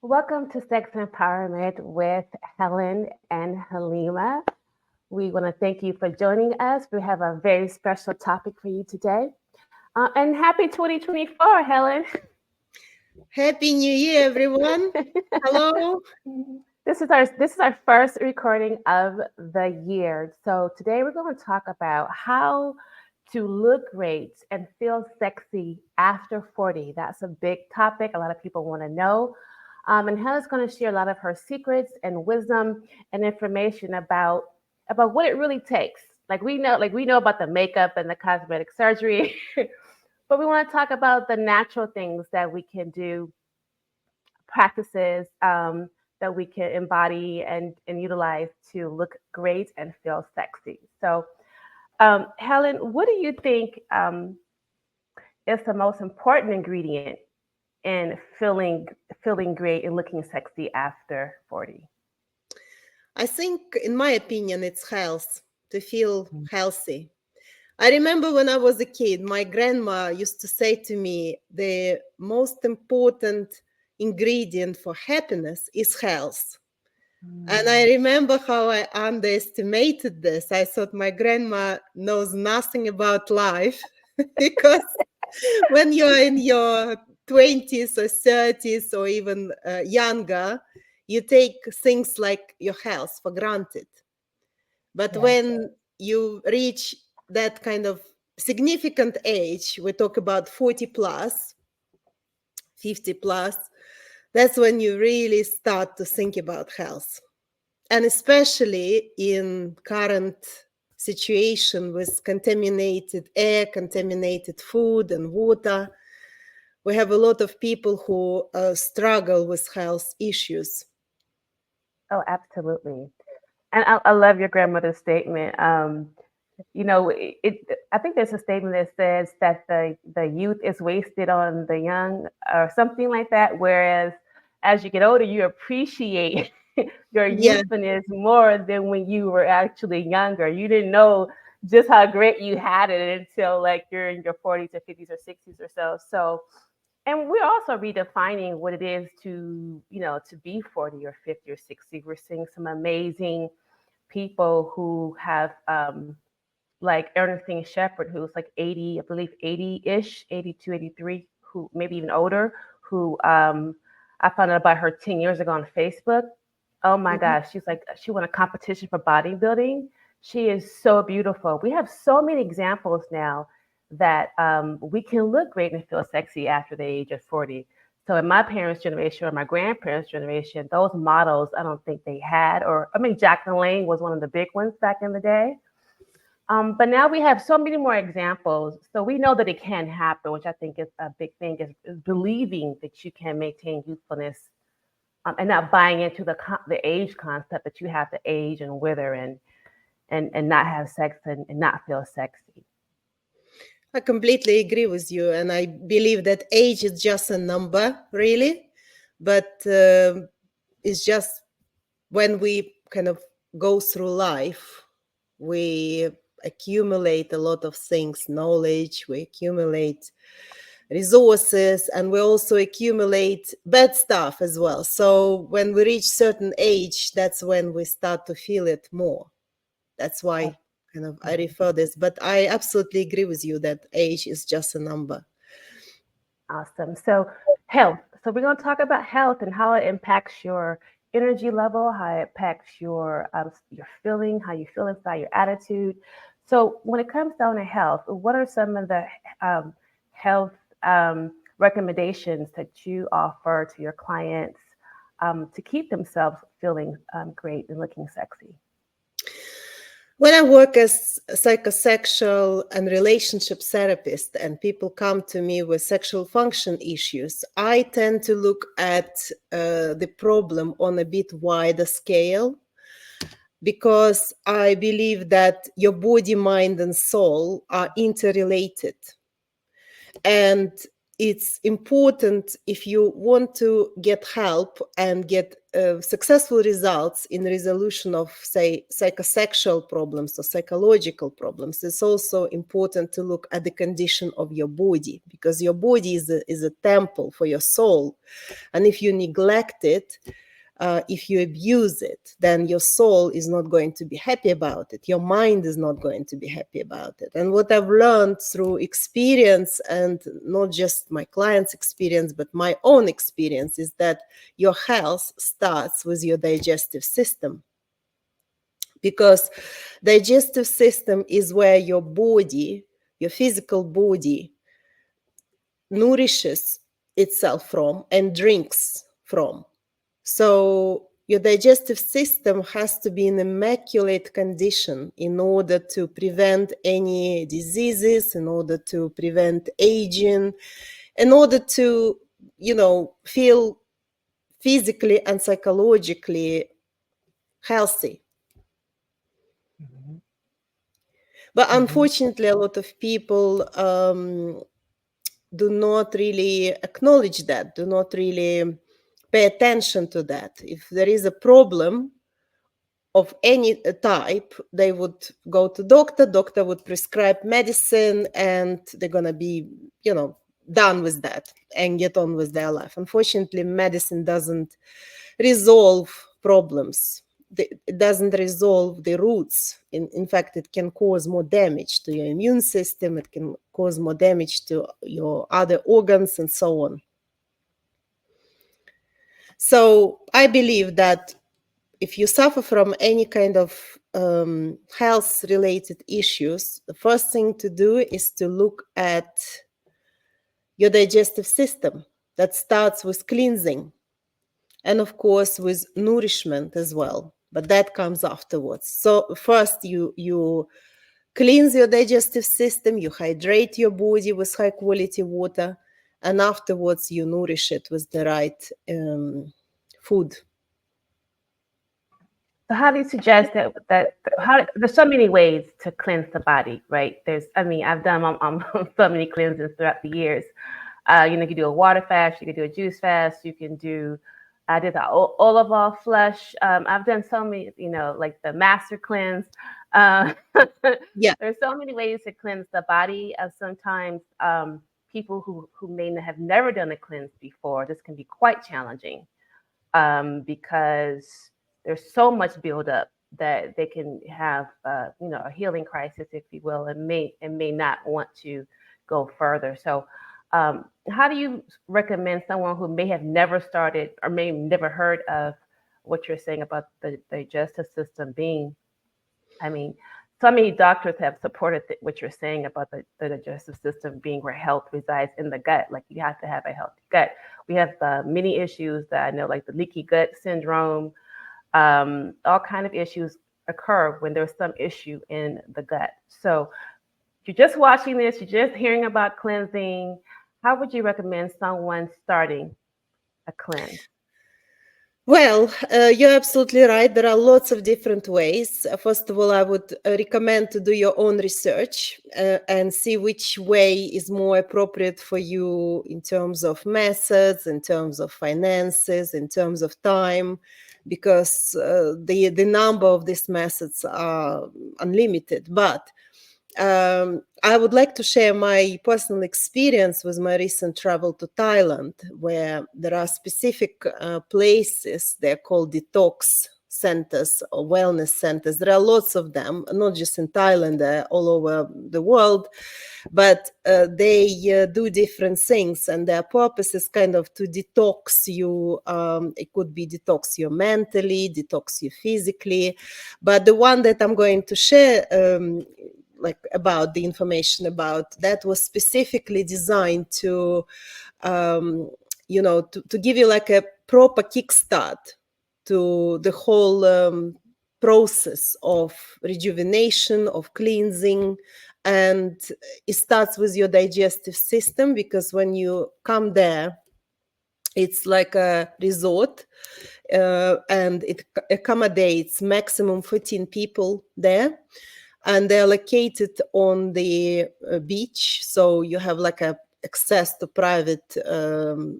Welcome to Sex Empowerment with Helen and Halima. We want to thank you for joining us. We have a very special topic for you today. And happy 2024, Helen. Happy New Year, everyone. Hello. This is our first recording of the year. So today we're going to talk about how to look great and feel sexy after 40. That's a big topic. A lot of people want to know. And Helen's going to share a lot of her secrets and wisdom and information about what it really takes. Like we know about the makeup and the cosmetic surgery, but we want to talk about the natural things that we can do, practices that we can embody and utilize to look great and feel sexy. So, Helen, what do you think is the most important ingredient in feeling great and looking sexy after 40? I think, in my opinion, it's health, to feel healthy. I remember when I was a kid, my grandma used to say to me, the most important ingredient for happiness is health. And I Mm. remember how I underestimated this. I thought my grandma knows nothing about life because when you're in your 20s or 30s or even younger, you take things like your health for granted. But Yes. when you reach that kind of significant age, we talk about 40 plus, 50 plus, that's when you really start to think about health. And especially in current situation with contaminated air, contaminated food and water, we have a lot of people who struggle with health issues. Oh, absolutely. And I love your grandmother's statement. I think there's a statement that says that the youth is wasted on the young or something like that. Whereas as you get older, you appreciate your Yeah, youthfulness more than when you were actually younger. You didn't know just how great you had it until like you're in your 40s or 50s or 60s or so. So, and we're also redefining what it is to be 40 or 50 or 60. We're seeing some amazing people who have like Ernestine Shepherd, who's like 80, I believe 80-ish, 82, 83, who maybe even older, who I found out about her 10 years ago on Facebook. Oh my mhm. gosh, she won a competition for bodybuilding. She is so beautiful. We have so many examples now that we can look great and feel sexy after the age of 40. So in my parents' generation or my grandparents' generation, those models I don't think they had. Or I mean, Jacqueline Lang was one of the big ones back in the day. But now we have so many more examples. So we know that it can happen, which I think is a big thing, is believing that you can maintain youthfulness and not buying into the age concept that you have to age and wither and not have sex and not feel sexy. I completely agree with you. And I believe that age is just a number, really. But it's just when we kind of go through life, we accumulate a lot of things, knowledge, we accumulate resources, and we also accumulate bad stuff as well. So when we reach certain age, that's when we start to feel it more. That's why kind of I refer this, but I absolutely agree with you that age is just a number. Awesome. So health. So we're going to talk about health and how it impacts your energy level, how it impacts your feeling, how you feel inside, your attitude. So when it comes down to health, what are some of the health recommendations that you offer to your clients to keep themselves feeling great and looking sexy? When I work as a psychosexual and relationship therapist, and people come to me with sexual function issues, I tend to look at the problem on a bit wider scale because I believe that your body, mind, and soul are interrelated. And it's important if you want to get help and get successful results in resolution of, say, psychosexual problems or psychological problems. It's also important to look at the condition of your body, because your body is a temple for your soul. And if you neglect it, if you abuse it, then your soul is not going to be happy about it. Your mind is not going to be happy about it. And what I've learned through experience, and not just my clients' experience, but my own experience, is that your health starts with your digestive system. Because digestive system is where your body, your physical body, nourishes itself from and drinks from. So your digestive system has to be in immaculate condition in order to prevent any diseases, in order to prevent aging, in order to, feel physically and psychologically healthy. Mhm. But Mhm. unfortunately, a lot of people do not really acknowledge that, do not really pay attention to that. If there is a problem of any type, they would go to doctor would prescribe medicine, and they're going to be, done with that and get on with their life. Unfortunately, medicine doesn't resolve problems. It doesn't resolve the roots. In fact, it can cause more damage to your immune system. It can cause more damage to your other organs and so on. So I believe that if you suffer from any kind of health-related issues, the first thing to do is to look at your digestive system. That starts with cleansing, and of course with nourishment as well, but that comes afterwards. So first you cleanse your digestive system, you hydrate your body with high quality water, and afterwards you nourish it with the right food. So how do you suggest that how there's so many ways to cleanse the body, right? I've done so many cleansings throughout the years. You can do a water fast, you can do a juice fast, I did the olive oil flush. I've done so many, like the master cleanse. Uh, Yeah. there's so many ways to cleanse the body. Sometimes people who may have never done a cleanse before, this can be quite challenging because there's so much buildup that they can have, a healing crisis, if you will, and may not want to go further. So, how do you recommend someone who may have never started or may have never heard of what you're saying about the digestive system being? So many doctors have supported what you're saying about the digestive system being where health resides in the gut. Like you have to have a healthy gut. We have many issues that I know, like the leaky gut syndrome. All kind of issues occur when there's some issue in the gut. So if you're just watching this, you're just hearing about cleansing, how would you recommend someone starting a cleanse? Well, you're absolutely right. There are lots of different ways. First of all, I would recommend to do your own research and see which way is more appropriate for you in terms of methods, in terms of finances, in terms of time, because the number of these methods are unlimited. But I would like to share my personal experience with my recent travel to Thailand, where there are specific places, they're called detox centers or wellness centers. There are lots of them, not just in Thailand, all over the world, but they do different things, and their purpose is kind of to detox you. It could be detox you mentally, detox you physically, but the one that I'm going to share about the information about that was specifically designed to to give you like a proper kickstart to the whole process of rejuvenation, of cleansing. And it starts with your digestive system, because when you come there, it's like a resort, and it accommodates maximum 14 people there, and they're located on the beach. So you have like a access to private,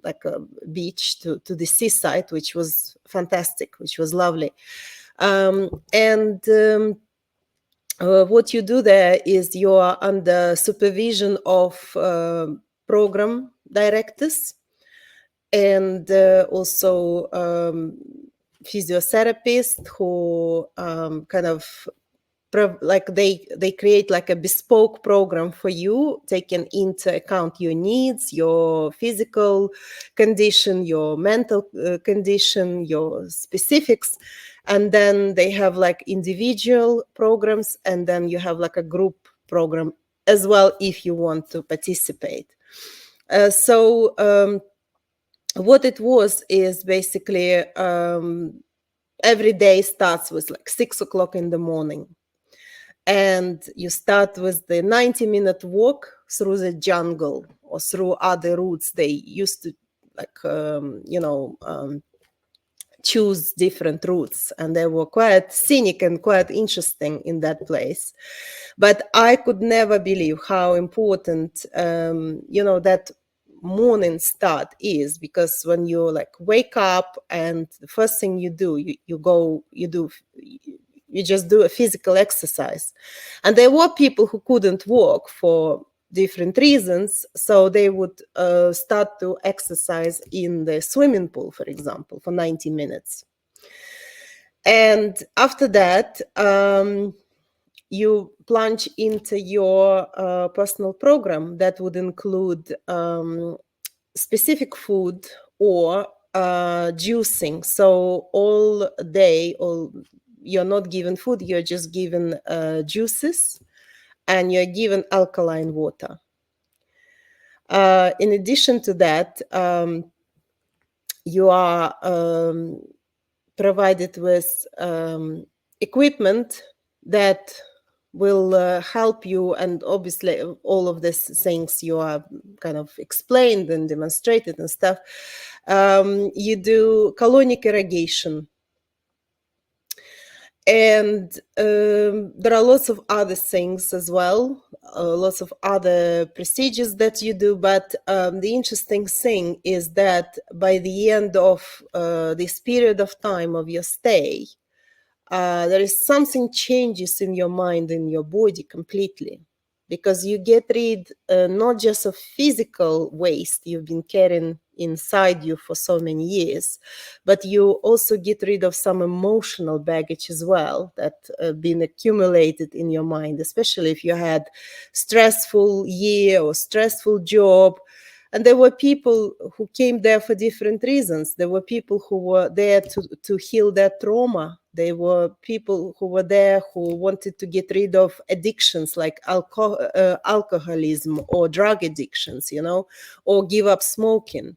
like a beach, to the seaside, which was fantastic, which was lovely. What you do there is you are under supervision of program directors and also physiotherapists who kind of like they create like a bespoke program for you, taking into account your needs, your physical condition, your mental condition, your specifics. And then they have like individual programs, and then you have like a group program as well if you want to participate. What it was is basically every day starts with like 6 o'clock in the morning. And you start with the 90-minute walk through the jungle or through other routes. They used to like, choose different routes, and they were quite scenic and quite interesting in that place. But I could never believe how important, that morning start is, because when you like wake up and the first thing you do, you just do a physical exercise. And there were people who couldn't walk for different reasons, so they would start to exercise in the swimming pool, for example, for 90 minutes. And after that, you plunge into your personal program that would include specific food or juicing. So all day, you're not given food, you're just given juices, and you're given alkaline water. In addition to that, you are provided with equipment that will help you, and obviously all of these things you are kind of explained and demonstrated and stuff. You do colonic irrigation. And there are lots of other things as well, lots of other procedures that you do. But the interesting thing is that by the end of this period of time of your stay, there is something changes in your mind and your body completely, because you get rid not just of physical waste you've been carrying inside you for so many years, but you also get rid of some emotional baggage as well that been accumulated in your mind, especially if you had stressful year or stressful job. And there were people who came there for different reasons. There were people who were there to heal their trauma. There were people who were there who wanted to get rid of addictions like alcoholism or drug addictions, or give up smoking.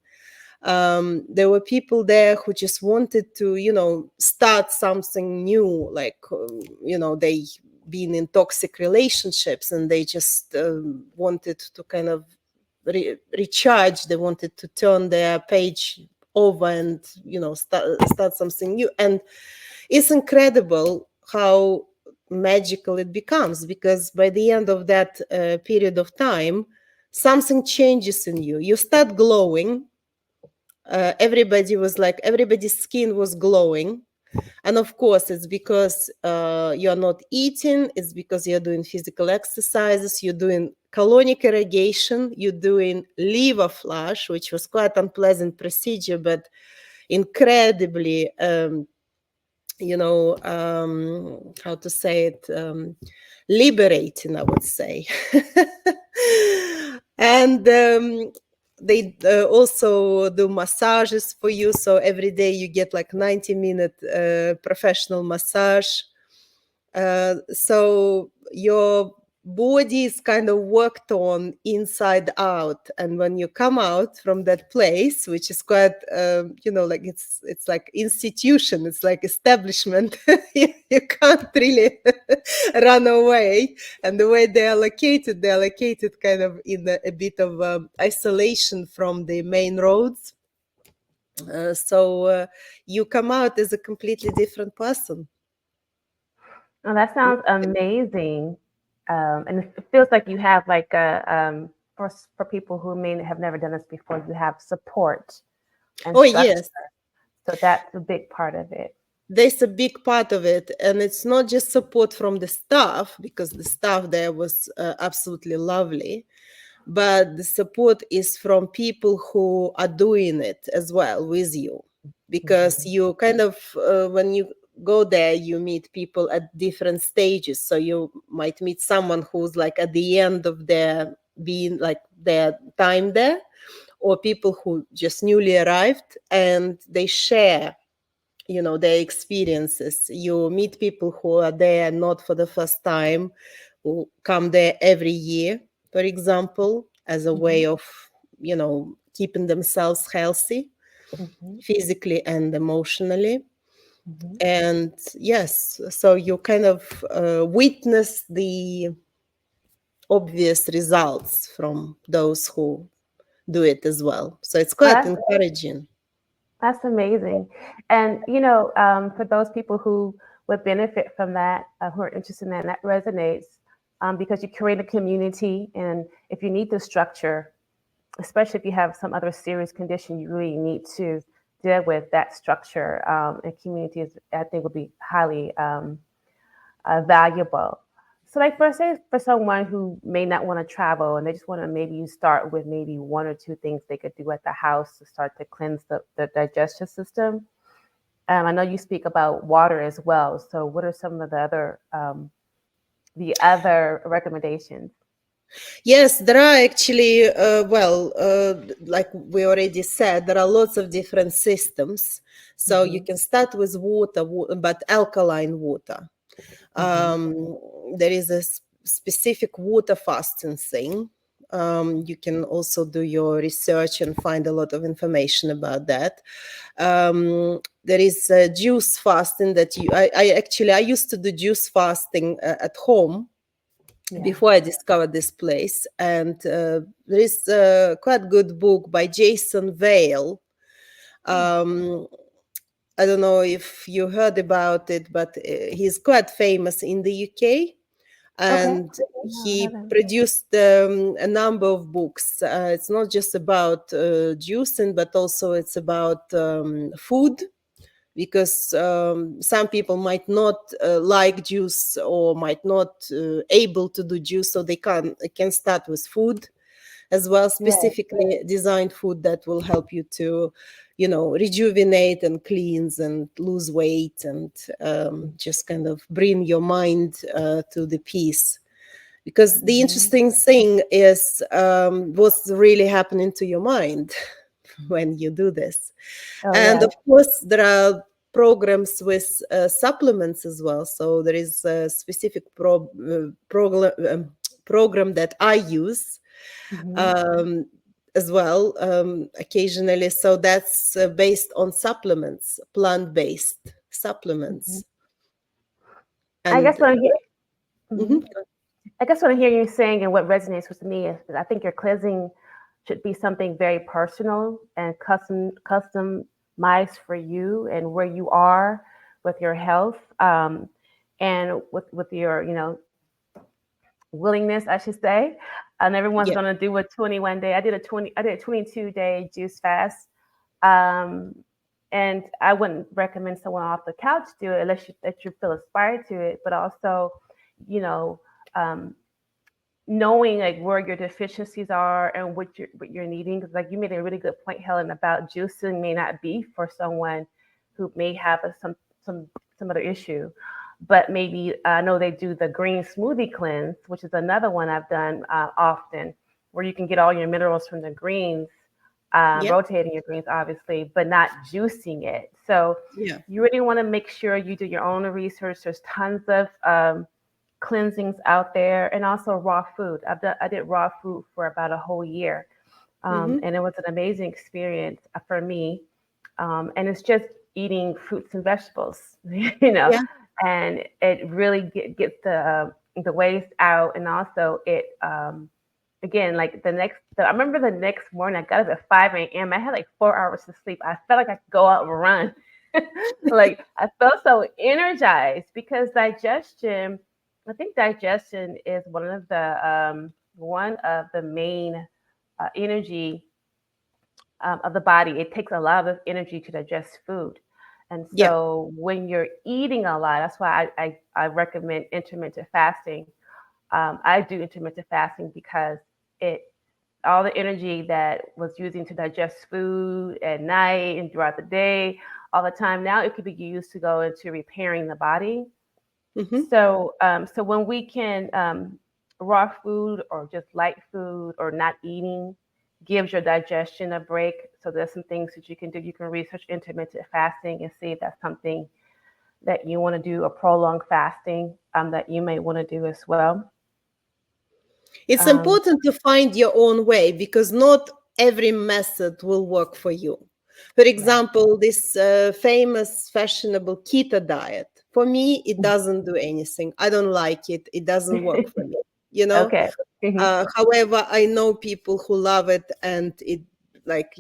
There were people there who just wanted to, start something new, like, they been in toxic relationships and they just wanted to kind of recharge. They wanted to turn their page over and start something new. And it's incredible how magical it becomes, because by the end of that period of time, something changes in you. You start glowing. Everybody's skin was glowing. And of course, it's because you're not eating, it's because you're doing physical exercises, you're doing colonic irrigation, you're doing liver flush, which was quite unpleasant procedure, but incredibly, how to say it, liberating, I would say. And they also do massages for you. So every day you get like 90-minute professional massage. So your body is kind of worked on inside out. And when you come out from that place, which is quite, like it's like institution, it's like establishment, you can't really run away. And the way they're located kind of in a bit of isolation from the main roads. So you come out as a completely different person. Oh, that sounds amazing. And it feels like you have like a for people who may have never done this before, you have support and Oh, structure. yes. So that's a big part of it. There's a big part of it, and it's not just support from the staff, because the staff there was absolutely lovely, but the support is from people who are doing it as well with you, because you kind of when you go there, you meet people at different stages. So you might meet someone who's like at the end of their being, like their time there, or people who just newly arrived, and they share, you know, their experiences. You meet people who are there not for the first time, who come there every year, for example, as a way of, you know, keeping themselves healthy physically and emotionally. And yes, so you kind of witness the obvious results from those who do it as well. So it's quite encouraging. That's amazing. And, for those people who would benefit from that, who are interested in that, and that resonates, because you create a community. And if you need the structure, especially if you have some other serious condition, you really need to deal with that structure. And community is, I think, would be highly valuable. So, like, for someone who may not want to travel and they just want to maybe start with maybe one or two things they could do at the house to start to cleanse the digestive system. I know you speak about water as well. So, what are some of the other recommendations? Yes, there are actually, like we already said, there are lots of different systems. So you can start with water, but alkaline water. There is a specific water fasting thing. You can also do your research and find a lot of information about that. There is juice fasting that I used to do juice fasting at home before I discovered this place. And there is a quite good book by Jason Vale. I don't know if you heard about it, but he's quite famous in the UK. And he produced a number of books. It's not just about juicing, but also it's about food, because some people might not like juice or might not able to do juice, so they can start with food as well, specifically designed food that will help you to, you know, rejuvenate and cleanse and lose weight, and just kind of bring your mind to the peace. Because the interesting thing is what's really happening to your mind when you do this. And of course, there are programs with supplements as well. So there is a specific program that I use as well occasionally. So that's based on supplements, plant-based supplements. I guess what I'm Mhm. I guess what I'm hearing you saying and what resonates with me is that I think your cleansing should be something very personal and customized for you and where you are with your health, and with your willingness, I should say. And everyone's going to do a 21 day. I did a 22-day juice fast, and I wouldn't recommend someone off the couch do it unless you feel inspired to it. But also, you know. Knowing like where your deficiencies are and what you're needing, because like you made a really good point, Helen, about juicing may not be for someone who may have some other issue, but maybe I know they do the green smoothie cleanse, which is another one I've done often, where you can get all your minerals from the greens, rotating your greens obviously, but not juicing it. So you really want to make sure you do your own research. There's tons of cleansings out there, and also raw food. I did raw food for about a whole year, and it was an amazing experience for me. And it's just eating fruits and vegetables, and it really gets the waste out, and also it again, like I remember the next morning I got up at 5 a.m. I had like 4 hours to sleep. I felt like I could go out and run. Like I felt so energized because I think digestion is one of the one of the main energy of the body. It takes a lot of energy to digest food. And Yeah. so when you're eating a lot, that's why I recommend intermittent fasting. I do intermittent fasting because it all the energy that was using to digest food at night and throughout the day, all the time, now it could be used to go into repairing the body. Hmm. So when we can raw food or just light food or not eating gives your digestion a break. So there's some things that you can do. You can research intermittent fasting and see if that's something that you want to do, a prolonged fasting that you may want to do as well. It's Um, important to find your own way because not every method will work for you. For right. example, this famous fashionable keto diet, for me, it doesn't do anything. I don't like it. It doesn't work for me, you know? Okay. Hmm. However, I know people who love it and it, like,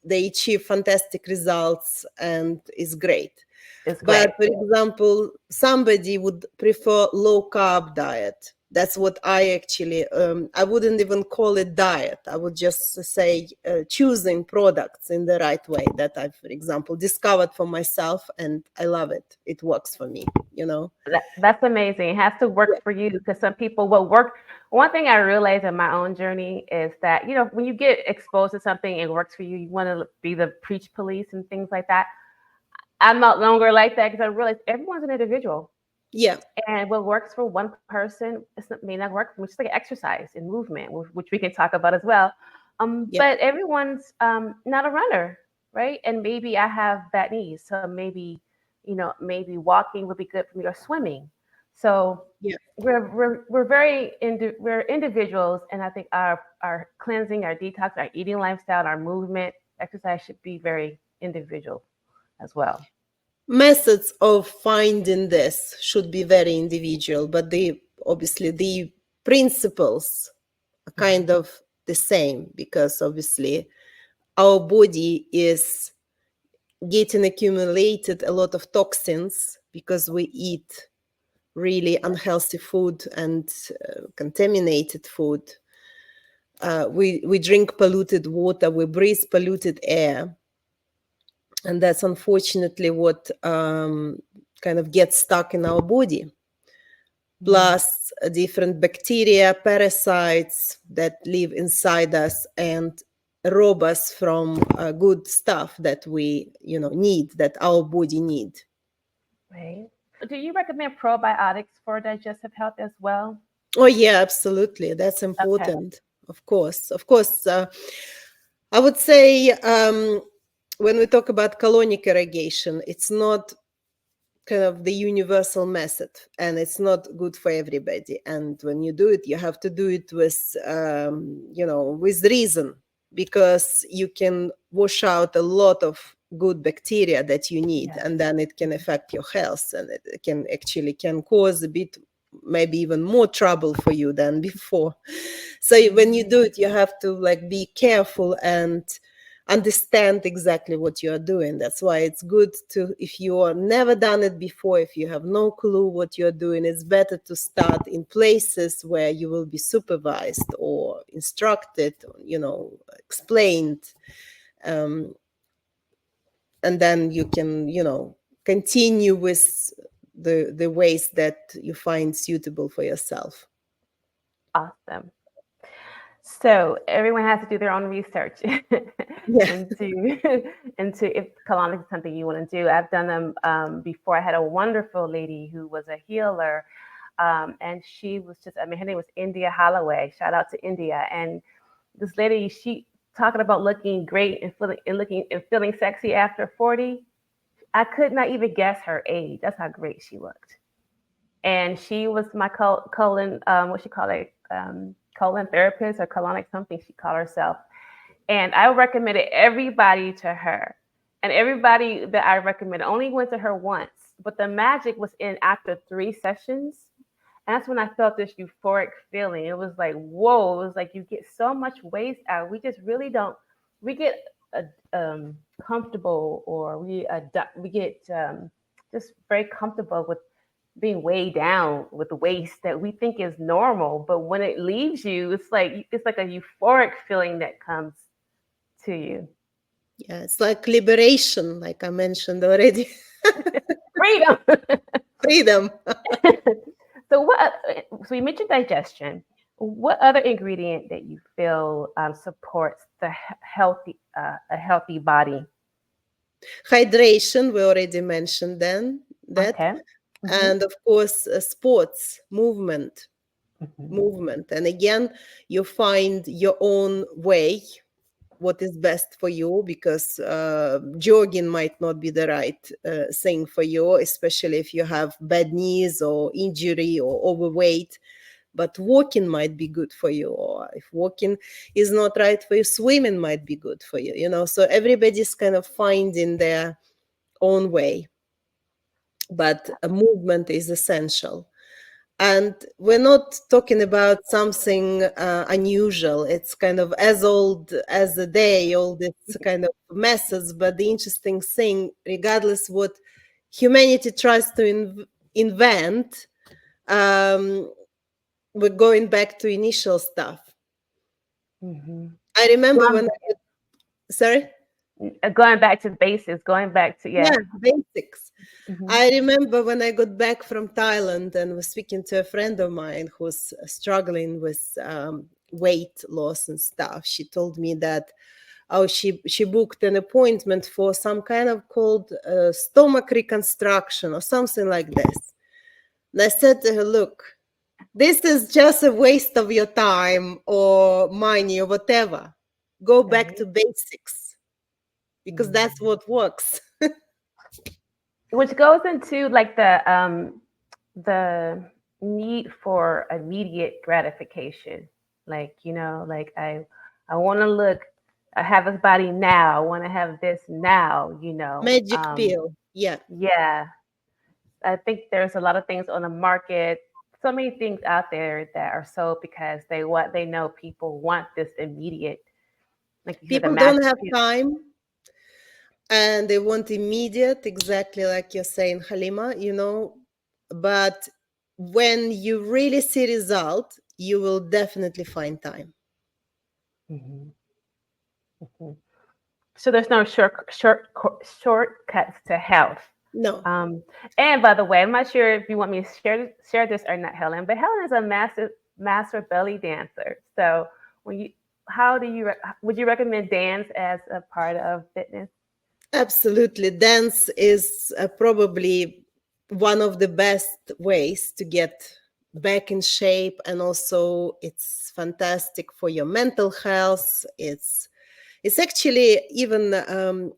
they achieve fantastic results and is great. It's But great. for example, somebody would prefer low carb diet. That's what I actually, I wouldn't even call it diet. I would just say choosing products in the right way that I, for example, discovered for myself and I love it. It works for me, you know? That's amazing. It has to Yeah. work for you because some people will work. One thing I realized in my own journey is that, when you get exposed to something and it works for you, you want to be the preach police and things like that. I'm no longer like that because I realized everyone's an individual. Yeah. And what works for one person may not work for me. Just like exercise and movement, which we can talk about as well. Yeah. But everyone's not a runner, right? And maybe I have bad knees, so maybe walking would be good for me or swimming. So Yeah. we're individuals, and I think our cleansing, our detox, our eating lifestyle, our movement, exercise should be very individual as well. Methods of finding this should be very individual, but obviously the principles are kind of the same because obviously our body is getting accumulated a lot of toxins because we eat really unhealthy food and contaminated food. We drink polluted water, we breathe polluted air, and that's unfortunately what kind of gets stuck in our body. Yeah. Plus different bacteria, parasites that live inside us and rob us from good stuff that we need, that our body need. Right. Do you recommend probiotics for digestive health as well? Oh yeah, absolutely, that's Okay. important. Of course, I would say when we talk about colonic irrigation, it's not kind of the universal method and it's not good for everybody, and when you do it you have to do it with with reason, because you can wash out a lot of good bacteria that you need, Yes. and then it can affect your health and it can cause a bit, maybe even more trouble for you than before. So when you Mhm. do it you have to like be careful and understand exactly what you are doing. That's why it's good to, if you are never done it before, if you have no clue what you're doing, it's better to start in places where you will be supervised or instructed, explained, um, and then you can continue with the ways that you find suitable for yourself. Awesome. So everyone has to do their own research Yeah. into into if colonics is something you want to do. I've done them before. I had a wonderful lady who was a healer, and she was just, I mean, her name was India Holloway. Shout out to India. And this lady, she talking about looking great and feeling sexy after 40. I could not even guess her age. That's how great she looked. And she was my colon, what she called it, colon therapist or colonic something she called herself. And I recommended everybody to her. And everybody that I recommended only went to her once. But the magic was in after 3 sessions. And that's when I felt this euphoric feeling. It was like, whoa, it was like you get so much waste out. We just really don't, we get comfortable, or we get just very comfortable with being weighed down with the waste that we think is normal, but when it leaves you, it's like a euphoric feeling that comes to you. Yeah, it's like liberation, like I mentioned already. Freedom. Freedom. So what? So you mentioned digestion. What other ingredient that you feel supports the healthy a healthy body? Hydration, we already mentioned then that. Okay. Hmm. And of course, sports, movement. Hmm. Movement. And again, you find your own way, what is best for you, because jogging might not be the right thing for you, especially if you have bad knees or injury or overweight. But walking might be good for you, or if walking is not right for you, swimming might be good for you, so everybody's kind of finding their own way, but a movement is essential. And we're not talking about something unusual. It's kind of as old as the day, all this kind of methods. But the interesting thing, regardless what humanity tries to invent, um, we're going back to initial stuff. Hmm. I remember Going, when sorry? going back to basics. Going back to Yeah, yeah. basics. Hmm. I remember when I got back from Thailand and was speaking to a friend of mine who's struggling with weight loss and stuff. She told me that she booked an appointment for some kind of called stomach reconstruction or something like this. And I said to her, "Look, this is just a waste of your time or money or whatever. Go back Right. to basics because that's Mhm. what works." Which goes into like the need for immediate gratification. Like, like I want to look, I have this body now. I want to have this now, Magic pill. Yeah. Yeah, I think there's a lot of things on the market, so many things out there that are sold because they know people want this immediate, like you said, the People don't massive have time and they want immediate, exactly like you're saying, Halima, but when you really see result, you will definitely find time. Mhm, mhm. So there's no shortcuts to health. No, Um, and by the way, I'm not sure if you want me to share this or not, Helen, but Helen is a master belly dancer. So when you how do you would you recommend dance as a part of fitness? absolutely. Dance is probably one of the best ways to get back in shape, and also it's fantastic for your mental health. It's actually even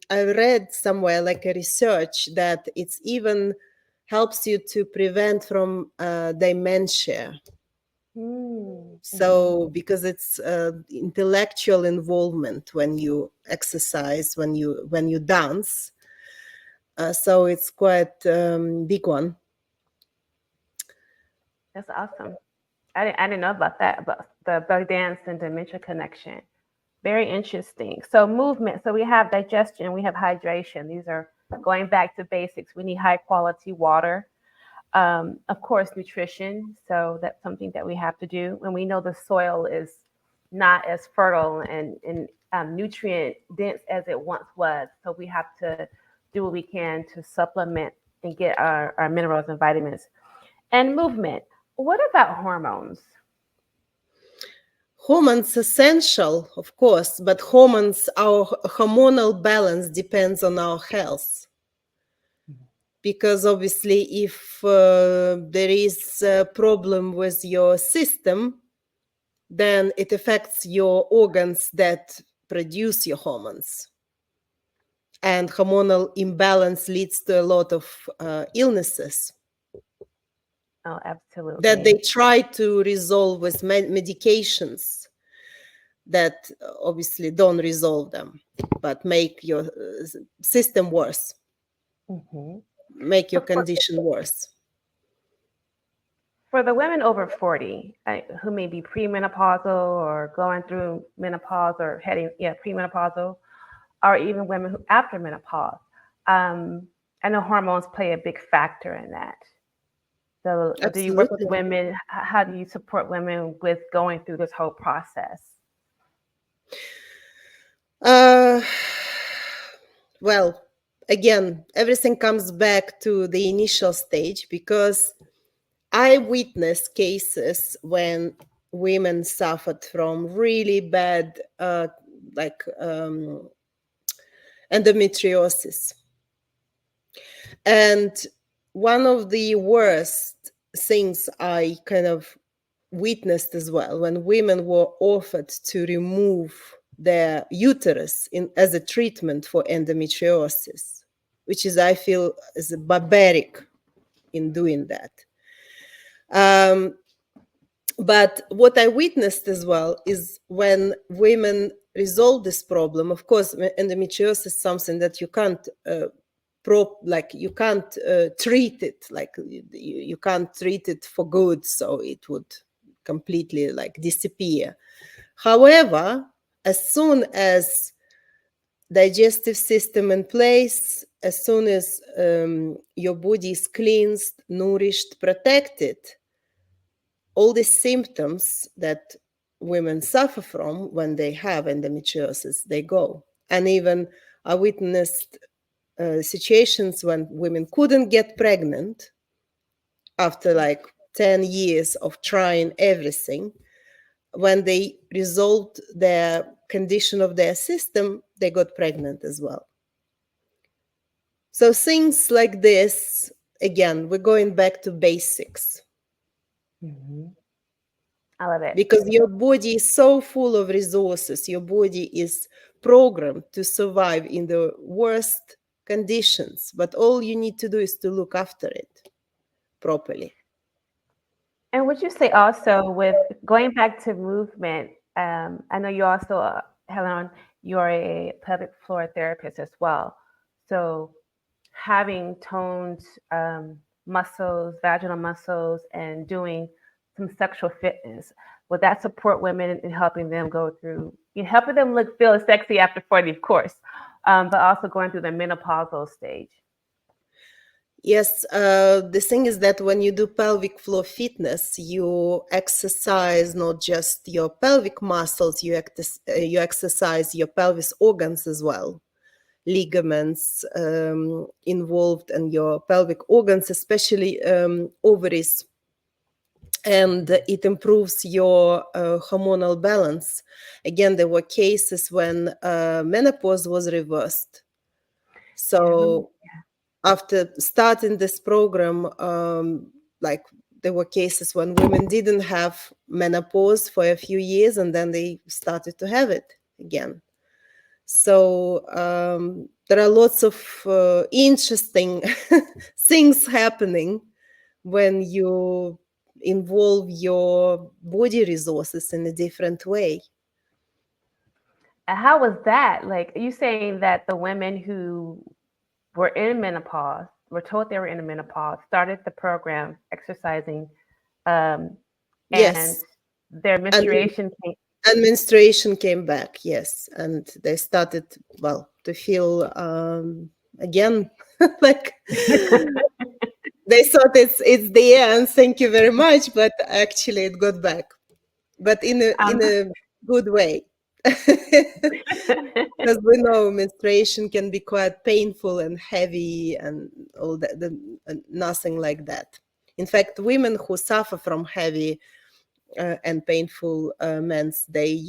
I read somewhere like a research that it's even helps you to prevent from dementia. Mm-hmm. So because it's intellectual involvement when you exercise, when you dance, so it's quite big one. That's awesome. I didn't know about that, about the belly dance and dementia connection. Very interesting. So movement. So we have digestion, we have hydration. These are going back to basics. We need high quality water. Of course, nutrition. So that's something that we have to do. And we know the soil is not as fertile and nutrient dense as it once was. So we have to do what we can to supplement and get our minerals and vitamins. And movement. What about hormones? Hormones essential, of course, but our hormonal balance depends on our health. Because obviously, if there is a problem with your system, then it affects your organs that produce your hormones. And hormonal imbalance leads to a lot of illnesses Oh, that they absolutely. try to resolve with medications that obviously don't resolve them, but make your system worse, Hmm. make So your condition worse. for the women over 40 who may be premenopausal or going through menopause or heading, yeah, premenopausal, or even women who after menopause, um, I know hormones play a big factor in that. So, do you work with Absolutely. women? How do you support women with going through this whole process? Uh, well, again, everything comes back to the initial stage because I witnessed cases when women suffered from really bad, like endometriosis. And one of the worst things I kind of witnessed as well when women were offered to remove their uterus as a treatment for endometriosis, which is, I feel, is barbaric in doing that. But what I witnessed as well is when women resolve this problem. Of course, endometriosis is something that you can't you can't treat it, like you can't treat it for good, so it would completely like disappear. However, as soon as digestive system in place, as soon as your body is cleansed, nourished, protected, all the symptoms that women suffer from when they have endometriosis, they go. And even I witnessed situations when women couldn't get pregnant after like 10 years of trying everything. When they resolved their condition of their system, they got pregnant as well. So things like this, again, we're going back to basics. Mm-hmm. I love it. Because your body is so full of resources. Your body is programmed to survive in the worst conditions, but all you need to do is to look after it properly. And would you say also with going back to movement? I know you also, Helen, you're a pelvic floor therapist as well. So having toned muscles, vaginal muscles, and doing some sexual fitness, would that support women in helping them go through, helping them feel sexy after 40, of course, but also going through the menopausal stage? Yes, the thing is that when you do pelvic floor fitness, you exercise not just your pelvic muscles, you exercise your pelvis organs as well. Ligaments involved in your pelvic organs, especially ovaries, and it improves your hormonal balance. Again, there were cases when menopause was reversed. So after starting this program, like there were cases when women didn't have menopause for a few years and then they started to have it again. So there are lots of interesting things happening when you involve your body resources in a different way. How was that? Like, are you saying that the women who were in menopause, were told they were in menopause, started the program exercising, and Yes. their menstruation came? And menstruation came back, yes. And they started, well, to feel again like they thought it's the end, thank you very much, but actually it got back, but in a good way. Because we know menstruation can be quite painful and heavy and all that, nothing like that. In fact, women who suffer from heavy and painful mens, they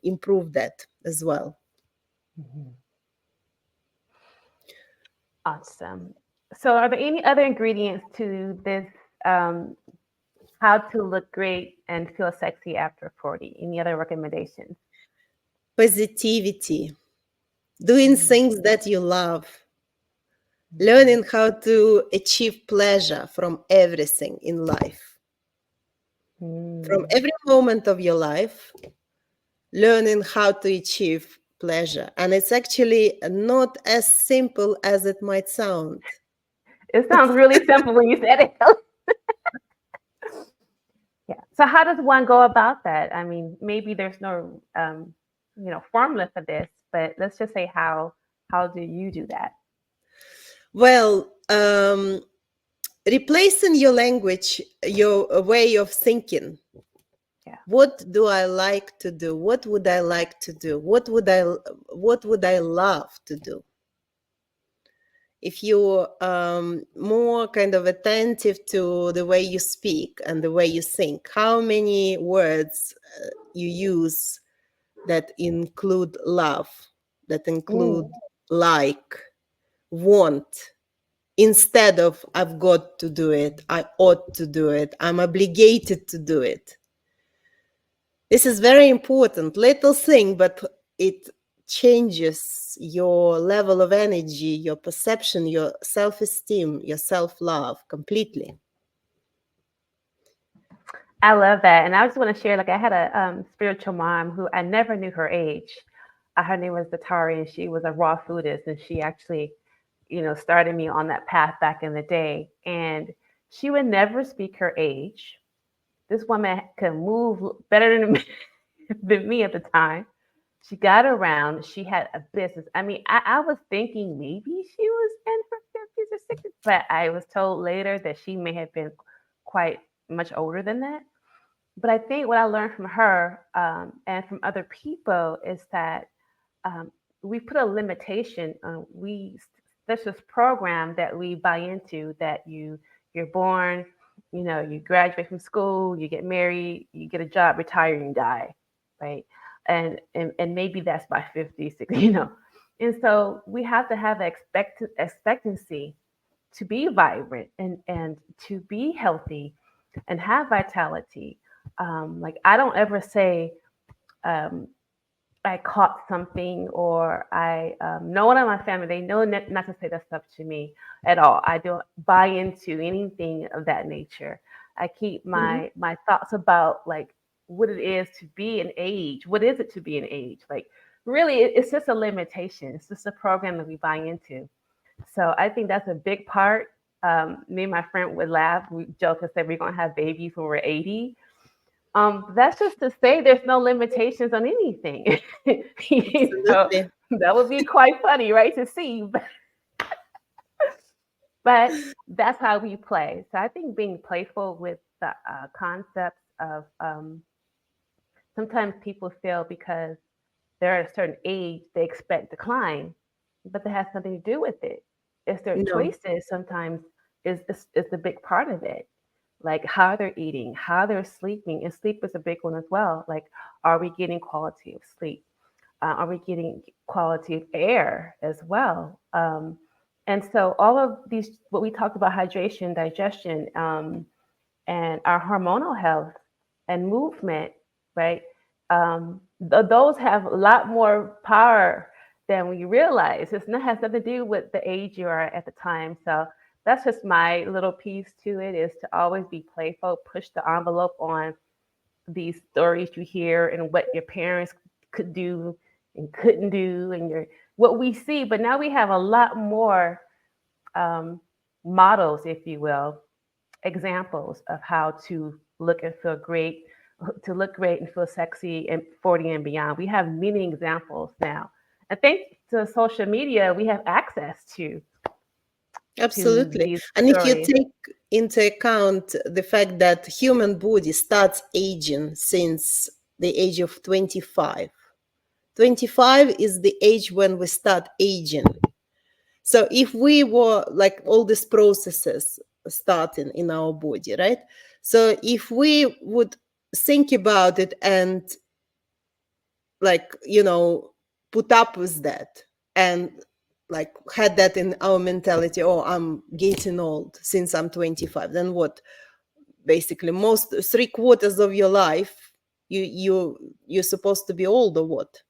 improve that as well. Mm-hmm. Awesome. So, are there any other ingredients to this? How to look great and feel sexy after 40? Any other recommendations? Positivity, doing things that you love, learning how to achieve pleasure from everything in life, from every moment of your life, learning how to achieve pleasure. And it's actually not as simple as it might sound. It sounds really simple when you said it. Yeah. So how does one go about that? I mean, maybe there's no, formula for this, but let's just say how do you do that? Well, replacing your language, your way of thinking. Yeah. What do I like to do? What would I like to do? What would I love to do? If you're more kind of attentive to the way you speak and the way you think, how many words you use that include love, that include like, want, instead of I've got to do it, I ought to do it, I'm obligated to do it. This is very important, little thing, but it changes your level of energy, your perception, your self-esteem, your self-love completely. I love that. And I just want to share, like, I had a spiritual mom who I never knew her age. Her name was Datari, and she was a raw foodist. And she actually, started me on that path back in the day. And she would never speak her age. This woman could move better than me at the time. She got around. She had a business. I mean, I was thinking maybe she was in her 50s or 60s, but I was told later that she may have been quite much older than that. But I think what I learned from her and from other people is that we put a limitation. There's this program that we buy into that you're born, you graduate from school, you get married, you get a job, retire, and die, right? And maybe that's by 50, 60, And so we have to have expectancy to be vibrant and to be healthy and have vitality. Like, I don't ever say I caught something, or I no one in my family, they know not to say that stuff to me at all. I don't buy into anything of that nature. I keep my thoughts about, like, what it is to be an age. What is it to be an age? Like, really, it's just a limitation. It's just a program that we buy into. So I think that's a big part. Me and my friend would laugh. We joke and say we're gonna have babies when we're 80. That's just to say there's no limitations on anything. Absolutely. That would be quite funny, right, to see. But that's how we play. So I think being playful with the concepts of sometimes people feel because they're at a certain age, they expect decline, but that has nothing to do with it. It's their No. choices sometimes is the big part of it. Like how they're eating, how they're sleeping. And sleep is a big one as well. Like, are we getting quality of sleep? Are we getting quality of air as well? And so all of these, what we talked about, hydration, digestion, and our hormonal health and movement, right? Those have a lot more power than we realize. It has nothing to do with the age you are at the time. So that's just my little piece to it, is to always be playful, push the envelope on these stories you hear and what your parents could do and couldn't do, and what we see. But now we have a lot more models, if you will, examples of how to look and feel great, to look great and feel sexy and 40 and beyond. We have many examples now. And thanks to social media, we have access to Absolutely. these And if you stories. take into account the fact that human body starts aging since the age of 25. 25 is the age when we start aging. So if we were like all these processes starting in our body, right? So if we would think about it and like, put up with that and like had that in our mentality, oh, I'm getting old since I'm 25, then what? Basically most 3/4 of your life you're supposed to be old, or what?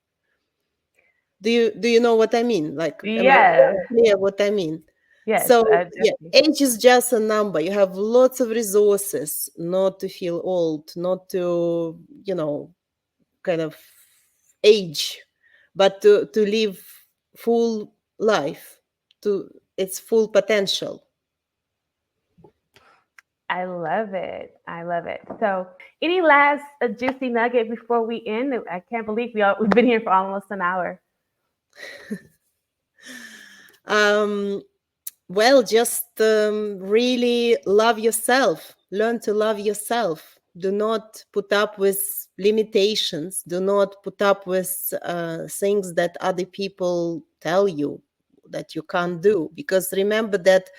Do you know what I mean? Like, am I Yeah. clear what I mean? Yes. So yeah, Definitely. age is just a number. You have lots of resources not to feel old, not to, kind of age, but to live full life to its full potential. I love it. I love it. So, any last juicy nugget before we end? I can't believe we've been here for almost an hour. Um, Well, just really love yourself. Learn to love yourself. Do not put up with limitations. Do not put up with things that other people tell you that you can't do. Because remember that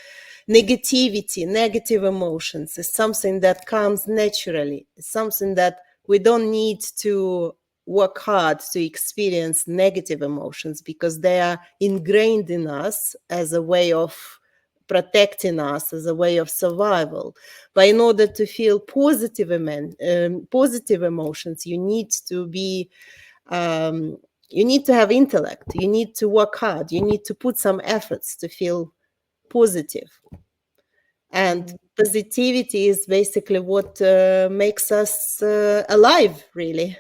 negativity, negative emotions is something that comes naturally. It's something that we don't need to work hard to experience negative emotions because they are ingrained in us as a way of protecting us, as a way of survival. But in order to feel positive emotions, you need to be you need to have intellect, you need to work hard, you need to put some efforts to feel positive. And positivity is basically what makes us alive, really.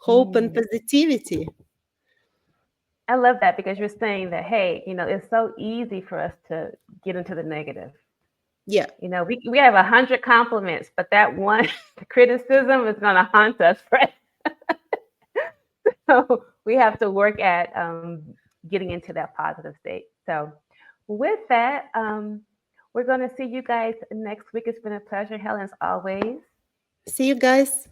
Hope and positivity. I love that because you're saying that, hey, it's so easy for us to get into the negative. Yeah. We have 100 compliments, but that one criticism is going to haunt us, right? So we have to work at getting into that positive state. So with that, we're going to see you guys next week. It's been a pleasure, Helen, as always. See you guys.